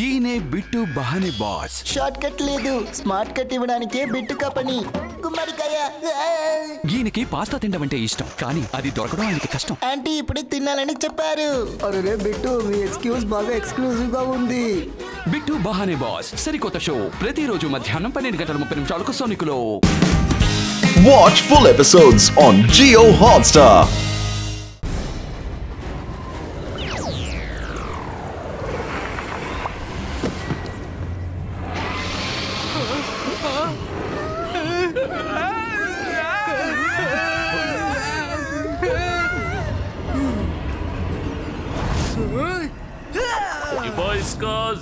ఈయనే bit బహానే boss. Short cut లేదు, smart cut ఇవ్వడానికే బిట్టుకా పని. గుమ్మడికాయ. ఈయనకి పాస్తా తినడం అంటే ఇష్టం, కానీ అది దొరకడం ఆయనకి కష్టం. ఆంటీ ఇప్పుడే తినాలని చెప్పారు. అరే బిట్టు, మీ ఎక్స్క్యూజ్ బాగా ఎక్స్క్లూజివ్ గా ఉంది. బిట్టు బహానే బాస్ సరికొత్త షో ప్రతిరోజు మధ్యాహ్నం 12:30 సోనికులో. Watch full episodes on Jio Hotstar.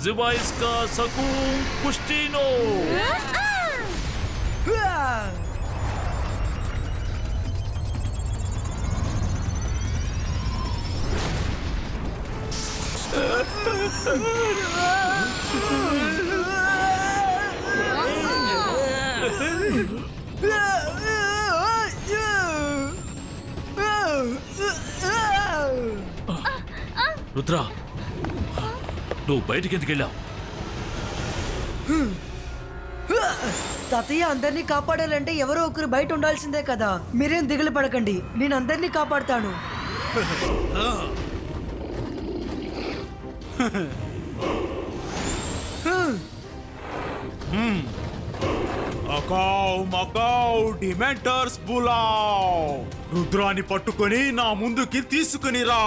Zibaiska Sakun Pustino. Rudra, నువ్వు బయటికి ఎందుకు వెళ్ళావు? తాతయ్య, అందరినీ కాపాడాలంటే ఎవరో ఒకరు బయట ఉండాల్సిందే కదా. మీరేం దిగులు పడకండి, నేను అందరినీ కాపాడుతాను. డిమెంటర్స్ బులావ్, రుద్రాన్ని పట్టుకొని నా ముందుకి తీసుకుని రా.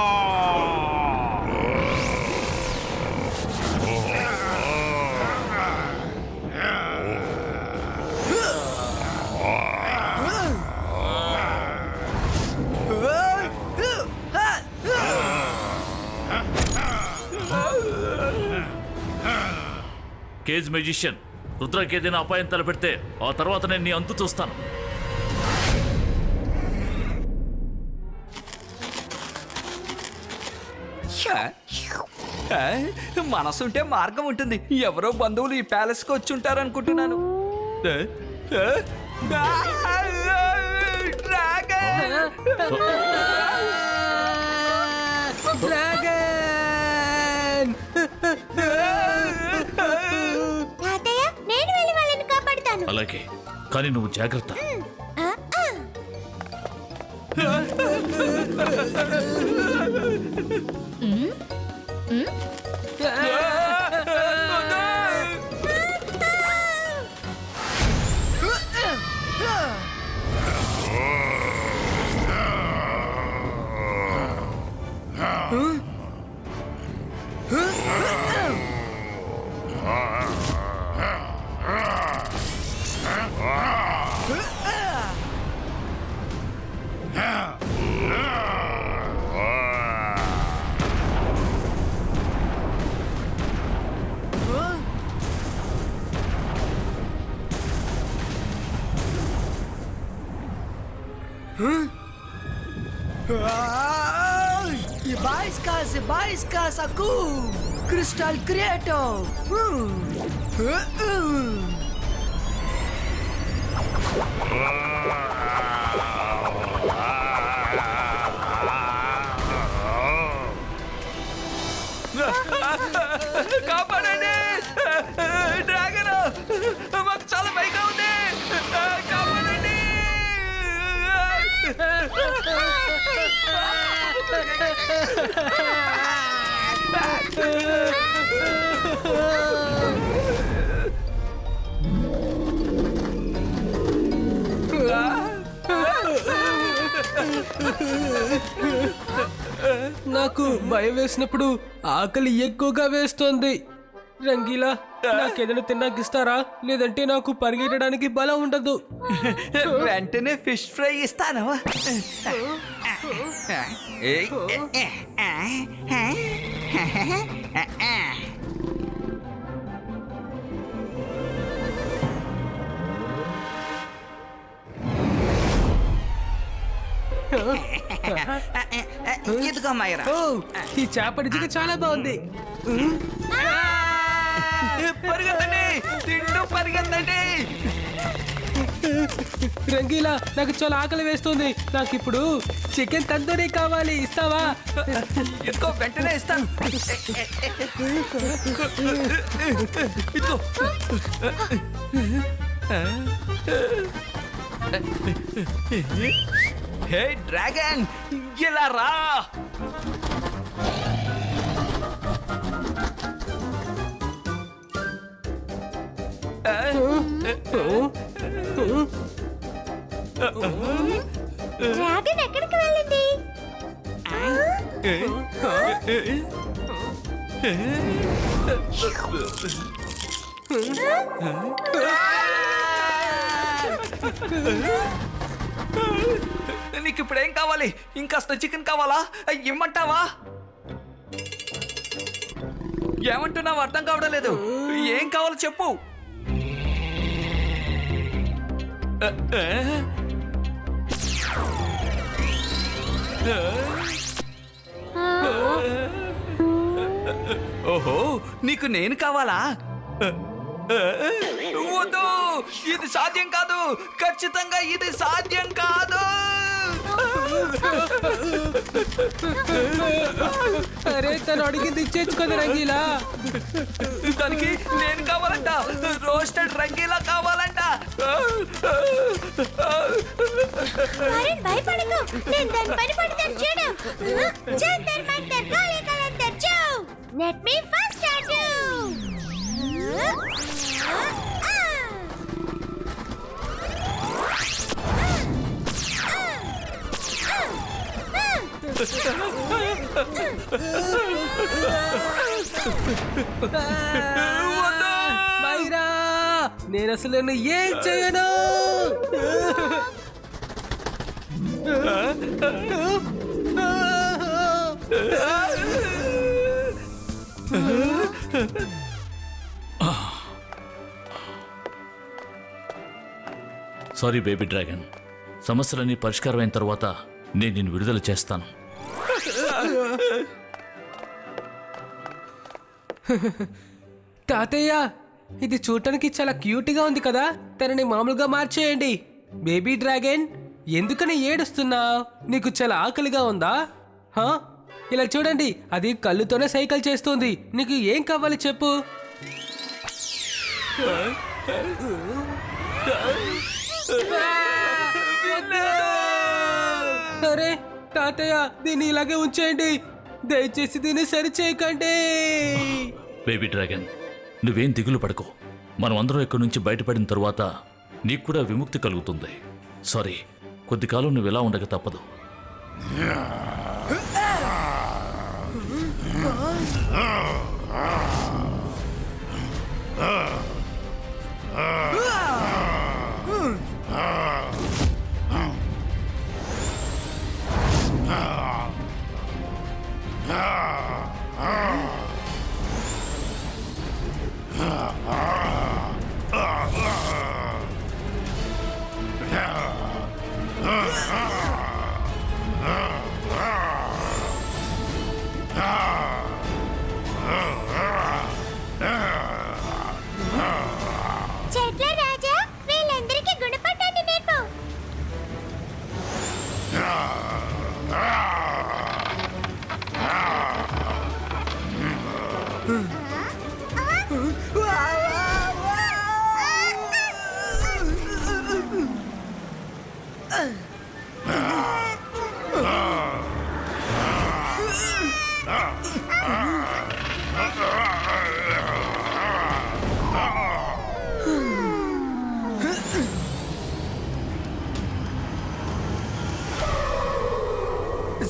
కేజ్ మెజిషియన్, రుద్రకి ఏదైనా అపాయం తలపెడితే ఆ తర్వాత నేను నీ అంతు చూస్తాను. మనసుంటే మార్గం ఉంటుంది. ఎవరో బంధువులు ఈ ప్యాలెస్ కి వచ్చి ఉంటారనుకుంటున్నాను. అలాగే, కానీ నువ్వు జాగ్రత్త. Zibaiska Sakun Crystal Creator. కాపాడండి, డ్రాగన్ మాకు చాలా భయంగా ఉంది. కాపాడండి. నాకు భయం వేసినప్పుడు ఆకలి ఎక్కువగా వేస్తోంది. రంగీలా, నాకేదైనా తిన్నాకిస్తారా? లేదంటే నాకు పరిగెట్టడానికి బలం ఉండదు. వెంటనే ఫిష్ ఫ్రై ఇస్తాను. ఇదిగో మైరా. ఈ చేప నిజంగా చాలా బాగుంది. పరిగెత్తండి, తింటూ పరిగెత్తండి. రంగీలా నాకు చాలా ఆకలి వేస్తుంది. నాకు ఇప్పుడు చికెన్ తందూరీ కావాలి, ఇస్తావా? ఇదిగో వెంటనే ఇస్తాను. ఇదిగో. హే డ్రాగన్, ఇలా రా. డ్రాగన్ ఎక్కడికి వెళ్ళింది? నీకు ఇప్పుడు ఏం కావాలి? ఇంకాస్త చికెన్ కావాలా? ఇమ్మంటావా? ఏమంటున్నావు అర్థం కావడం లేదు. ఏం కావాలో చెప్పు. ఓహో, నీకు నేను కావాలా? వద్దు, ఇది సాధ్యం కాదు. ఖచ్చితంగా ఇది సాధ్యం కాదు. అరే తను అడిగింది ఇచ్చేచ్చు కదా రంగీలా. దానికి నేను కావాలంట. రోస్టెడ్ రంగీలా కావాలంట. వరుణ్, భయపడకు. నేను దాని పని పడతాను చూడు. జంతర్ మంతర్ కాలే కలంతర్ చూ. Let me first start you. Myra, నేను అసలు నిన్ను ఏం చేయను. సారీ బేబీ డ్రాగన్, సమస్యలన్నీ పరిష్కారమైన తర్వాత నేను నిన్ను విడుదల చేస్తాను. తాతయ్య, ఇది చూడటానికి చాలా క్యూట్గా ఉంది కదా. తనని మామూలుగా మార్చేయండి. బేబీ డ్రాగన్, ఎందుకని ఏడుస్తున్నావు? నీకు చాలా ఆకలిగా ఉందా? హా, ఇలా చూడండి, అది కళ్ళుతోనే సైకిల్ చేస్తుంది. నీకు ఏం కావాలి చెప్పు. అరే తాతయ్య, దీన్ని ఇలాగే ఉంచేయండి. దయచేసి దీన్ని సరి చేయకండి. బేబీ డ్రాగన్, నువ్వేం దిగులు పడకో. మనం అందరం ఇక్కడి నుంచి బయటపడిన తరువాత నీకు కూడా విముక్తి కలుగుతుంది. సారీ, కొద్ది కాలం నువ్వు ఇలా ఉండక తప్పదు. చెట్ల రాజా, వీళ్ళందరికీ గుణపట్టాన్ని నేర్పు.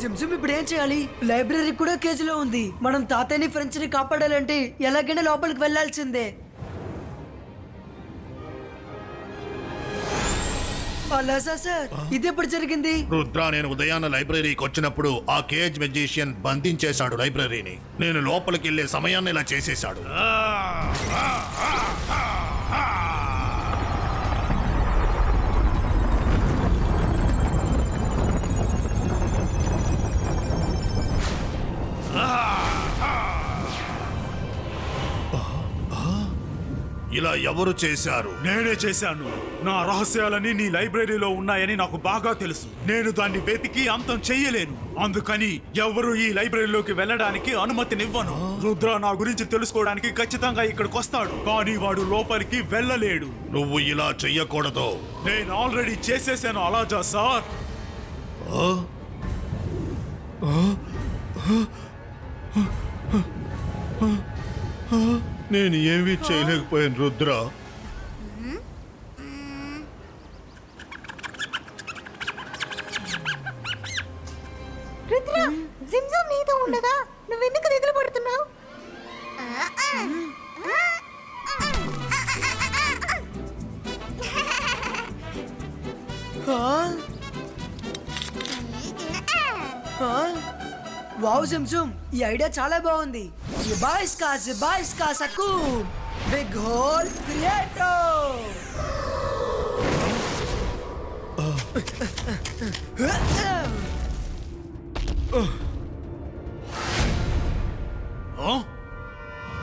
జిమ్జిమ్ ఇప్పుడు ఏం చేయాలి? లైబ్రరీ కూడా కేజీలో ఉంది. మనం తాతయ్యని ఫ్రెండ్స్ ని కాపాడాలంటే ఎలాగైనా లోపలికి వెళ్లాల్సిందే. అలాసా సార్, ఇది ఎప్పుడు జరిగింది? రుద్ర, నేను ఉదయాన్న లైబ్రరీకి వచ్చినప్పుడు ఆ కేజ్ మెజిషియన్ బంధించేశాడు లైబ్రరీని. నేను లోపలికి వెళ్లే సమయాన్ని ఇలా చేసేశాడు. ఇలా ఎవరు చేశారు? నేనే చేశాను. నా రహస్యాలన్నీ నీ లైబ్రరీలో ఉన్నాయని నాకు బాగా తెలుసు. నేను దాన్ని వెతికి అంతం చెయ్యలేను. అందుకని ఎవరు ఈ లైబ్రరీలోకి వెళ్ళడానికి అనుమతినివ్వను. రుద్ర నా గురించి తెలుసుకోవడానికి ఖచ్చితంగా ఇక్కడికి వస్తాడు, కానీ వాడు లోపలికి వెళ్ళలేడు. నువ్వు ఇలా చెయ్యకూడదు. నేను ఆల్రెడీ చేసేసాను అలాజా సార్. నేను ఏమీ చేయలేకపోయాను రుద్ర. రుద్ర, జిమ్జమ్ నీతో ఉండగా నువ్వెందుకు దిగులు పడుతున్నావు? వావ్ జిమ్జమ్, ఈ ఐడియా చాలా బాగుంది. జిబాయిస్కా సకు బిగ్ హోల్ క్రియేటో.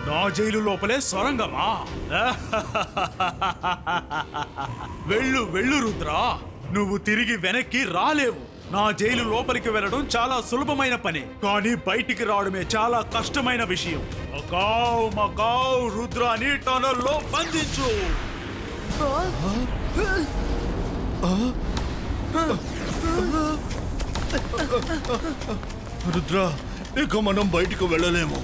నా జైలు లోపలే సొరంగమా? వెళ్ళు వెళ్ళు రుద్ర, నువ్వు తిరిగి వెనక్కి రాలేవు. నా జైలు లోపలికి వెళ్ళడం చాలా సులభమైన పని, కానీ బయటికి రావడమే చాలా కష్టమైన విషయం. మకావ్ మకావ్ రుద్రాని టనల్లో బంధించు. రుద్ర, ఇక మనం బయటికి వెళ్ళలేము.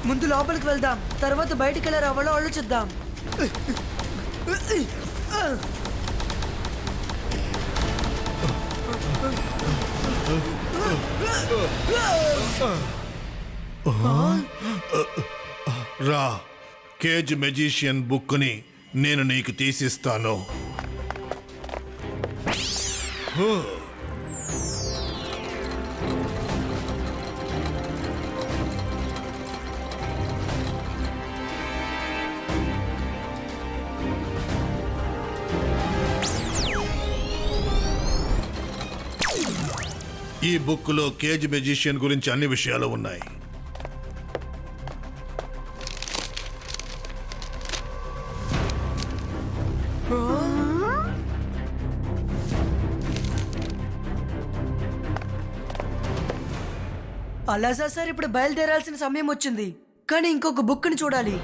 ముందు లోపలికి వెళ్దాం, తర్వాత బయటికి వెళ్ళి రావాలో ఆలోచిద్దాం. రా, కేజ్ మెజిషియన్ బుక్ ని నేను నీకు తీసిస్తాను. ఈ బుక్ లో కేజ్ మెజిషియన్ గురించి అన్ని విషయాలు ఉన్నాయి. అలాజా సార్, ఇప్పుడు బయలుదేరాల్సిన సమయం వచ్చింది, కానీ ఇంకొక బుక్ ని చూడాలి.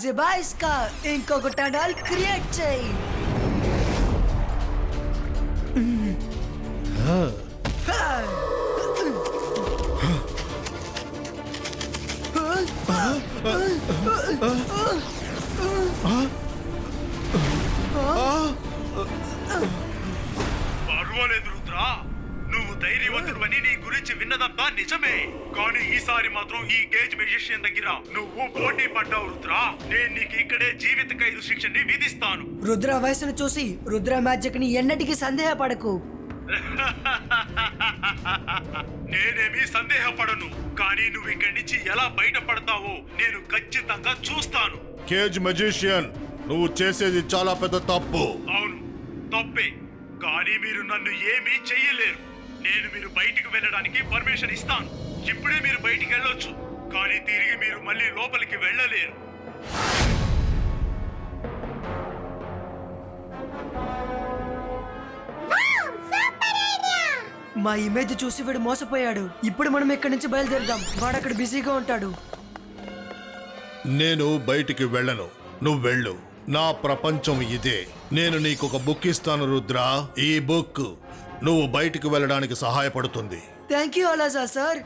జిబాయిస్కా ఇంకొక టనల్ క్రియేట్ చేయి. పర్వాలేదు రుద్ర, నువ్వు ధైర్యవంతుడివని నీ గురించి విన్నదంతా నిజమే, కానీ ఈసారి మాత్రం ఈ కేజ్ మెజిషియన్ దగ్గర నువ్వు పోటీ పడ్డావు రుద్ర. నేను నీకు ఇక్కడే జీవిత ఖైదు శిక్షని విధిస్తాను. రుద్ర వయసును చూసి రుద్ర మ్యాజిక్ ని ఎన్నటికీ సందేహపడకు. నేనేమీ సందేహపడను, కానీ నువ్వు ఇక్కడి నుంచి ఎలా బయటపడతావో నేను ఖచ్చితంగా చూస్తాను. కేజ్ మెజిషియన్, నువ్వు చేసేది చాలా పెద్ద తప్పు. అవును, తప్పే, కానీ మీరు నన్ను ఏమీ చెయ్యలేరు. నేను మీరు బయటికి వెళ్ళడానికి పర్మిషన్ ఇస్తాను. ఇప్పుడే మీరు బయటికి వెళ్ళొచ్చు, కానీ తిరిగి మీరు మళ్ళీ లోపలికి వెళ్ళలేరు. మా ఇమేజ్ చూసి వీడు మోసపోయాడు. ఇప్పుడు మనం ఇక్కడి నుంచి బయలుదేరదాం, వాడు అక్కడ బిజీగా ఉంటాడు. నేను బయటికి వెళ్ళను, నువ్వు వెళ్ళు. నా ప్రపంచం ఇదే. నేను నీకు ఒక బుక్ ఇస్తాను రుద్ర. ఈ బుక్ నువ్వు బయటికి వెళ్ళడానికి సహాయపడుతుంది. థ్యాంక్ యూ అలాజా సార్.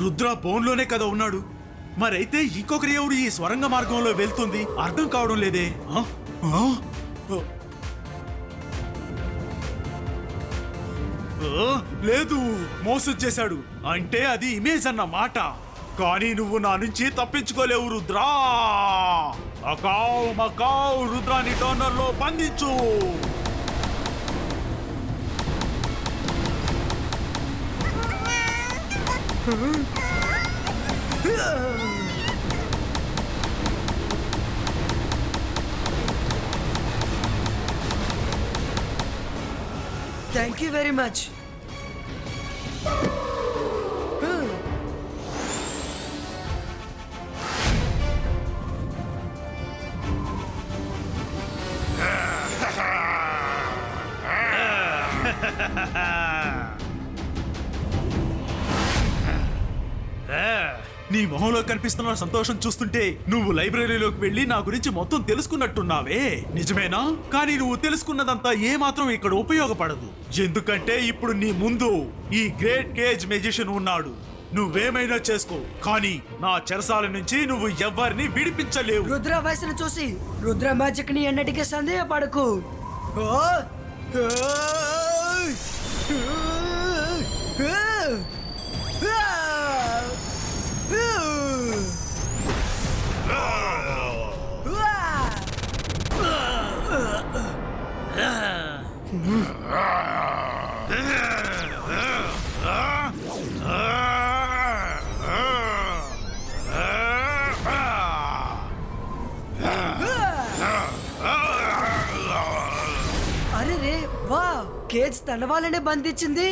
రుద్ర బోన్లోనే కదా ఉన్నాడు, మరైతే ఇంకొకరి ఎవరు ఈ స్వరంగ మార్గంలో వెళ్తుంది అర్థం కావడం లేదే. లేదు, మోసం చేశాడు అంటే అది ఇమేజ్ అన్న మాట. కానీ నువ్వు నా నుంచి తప్పించుకోలేవు రుద్రా. అకావ్ మకావ్ రుద్రాని టర్నర్ లో బంధించు. Thank you very much. నీ మొహంలో కనిపిస్తున్న సంతోషం చూస్తుంటే నువ్వు లైబ్రరీలోకి వెళ్ళి నా గురించి మొత్తం తెలుసుకున్నట్టున్నావే. నిజమేనా? కానీ నువ్వు తెలుసుకున్నదంతా ఏ మాత్రం ఇక్కడ ఉపయోగపడదు. ఎందుకంటే ఇప్పుడు నీ ముందు ఈ గ్రేట్ కేజ్ మెజిషియన్ ఉన్నాడు. నువ్వేమైనా చేసుకో, కానీ నా చెరసాల నుంచి నువ్వు ఎవరిని విడిపించలేవు. రుద్ర వయసును చూసి రుద్ర మ్యాజిక్ ని ఎన్నటికీ సందేహపడకు. అరే రే వా, కేజ్ తన వాళ్ళనే బంధించింది.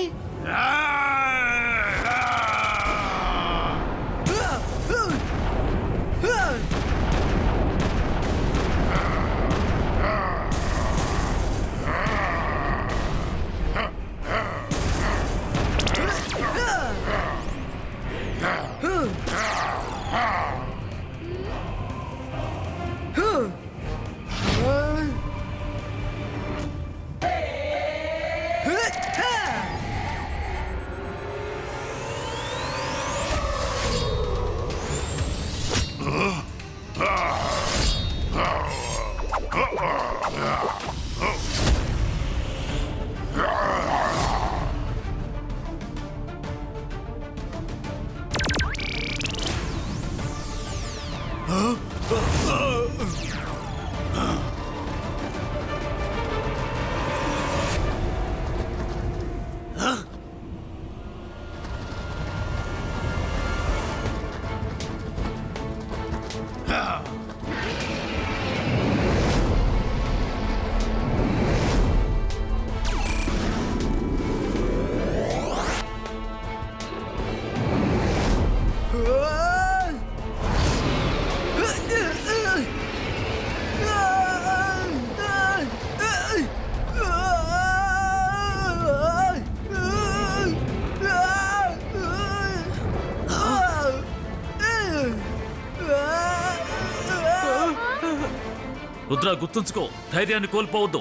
రుద్ర, గుర్తుంచుకో, ధైర్యాన్ని కోల్పోవద్దు.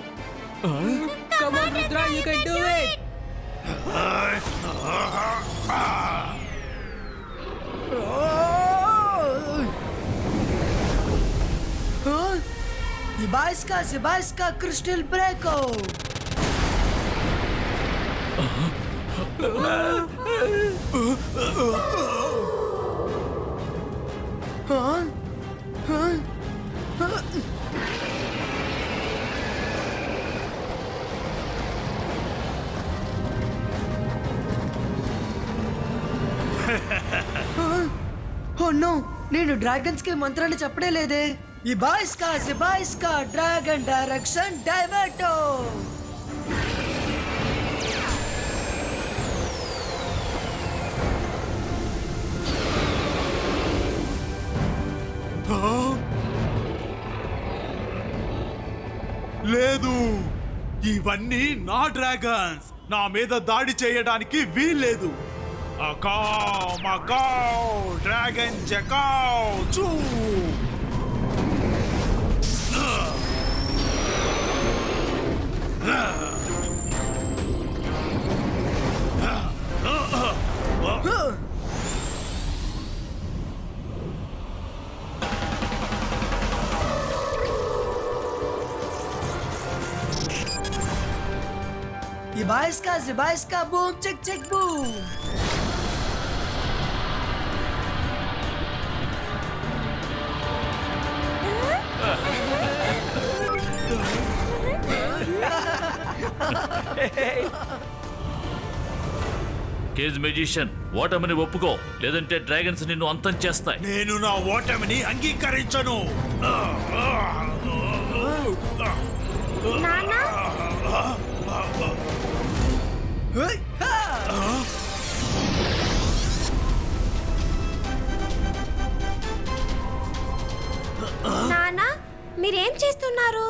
Come on, Rudra, you can do it. Zibaiska Crystal Breako. Oh no, నేను డ్రాగన్స్ కి మంత్రాన్ని చెప్పడే లేదే. ఇబాయిస్కా డ్రాగన్ డైరెక్షన్ డైవర్టో. లేదు, ఇవన్నీ నా డ్రాగన్స్. నా మీద దాడి చేయడానికి వీల్లేదు. అకావ్ మకావ్ డ్రాగన్ జకావ్ చూ. ఇబాయిస్కా జిబాయిస్కా బూమ్ చిక్ చిక్ బూమ్. కేజ్ మెజిషియన్, ఓటమిని ఒప్పుకో, లేదంటే డ్రాగన్స్ నిన్ను అంతం చేస్తాయి. నేను నా ఓటమిని అంగీకరించను. నానా నానా మీరేం చేస్తున్నారు?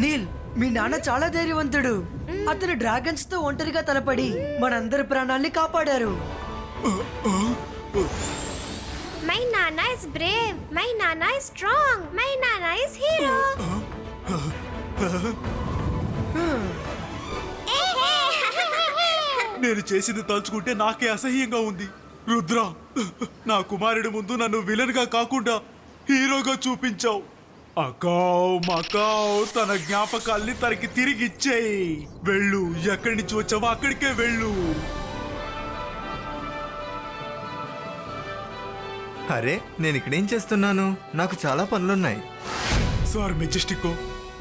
నీల్, మీ నాన్న చాలా ధైర్యవంతుడు. అతను డ్రాగన్స్ తో ఒంటరిగా తలపడి మనందరి ప్రాణాల్ని కాపాడారు. మై నానా ఇస్ బ్రేవ్, మై నానా ఇస్ స్ట్రాంగ్, మై నానా ఇస్ హీరో. నేను చేసింది తలుచుకుంటే నాకే అసహ్యంగా ఉంది. రుద్ర, నా కుమారుడి ముందు నన్ను విలన్ గా కాకుండా హీరోగా చూపించావు. అకావ్ మకావ్ తన జ్ఞాపకాల్ని తనకి తిరిగి ఇచ్చేయి. వెళ్ళు, ఎక్కడి నుంచి వచ్చావో అక్కడికే వెళ్ళు. అరే, నేను ఇక్కడేం చేస్తున్నాను? నాకు చాలా పనులున్నాయి. సార్ మెజెస్టికో,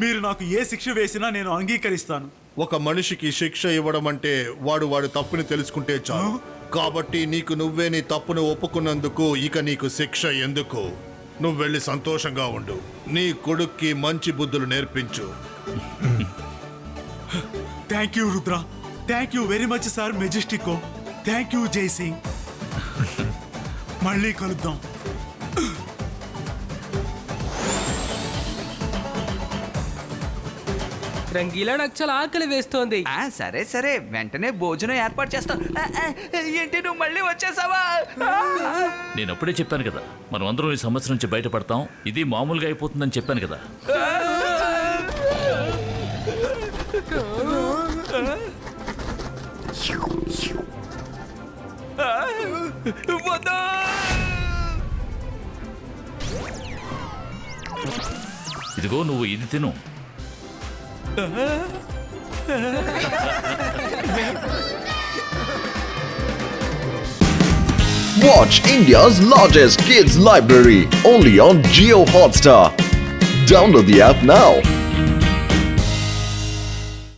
మీరు నాకు ఏ శిక్ష వేసినా నేను అంగీకరిస్తాను. ఒక మనిషికి శిక్ష ఇవ్వడం అంటే వాడి తప్పుని తెలుసుకుంటే చాలు. కాబట్టి నీకు నువ్వే నీ తప్పును ఒప్పుకున్నందుకు ఇక నీకు శిక్ష ఎందుకు? నువ్వు వెళ్ళి సంతోషంగా ఉండు. నీ కొడుక్కి మంచి బుద్ధులు నేర్పించు. Thank you Rudra, thank you very much sir Majestico. Thank you Jaisingh. మళ్ళీ కలుద్దాం. రంగీలా, నాకు చాలా ఆకలి వేస్తోంది. సరే సరే, వెంటనే భోజనం ఏర్పాటు చేస్తాం. ఏంటి నువ్వు మళ్ళీ వచ్చేసావా? నేను అప్పుడే చెప్పాను కదా, మనం అందరం ఈ సమస్య నుంచి బయటపడతాం. ఇది మామూలుగా అయిపోతుందని చెప్పాను కదా. ఇదిగో నువ్వు ఇది తిను. Watch India's largest kids library only on Jio Hotstar. Download the app now.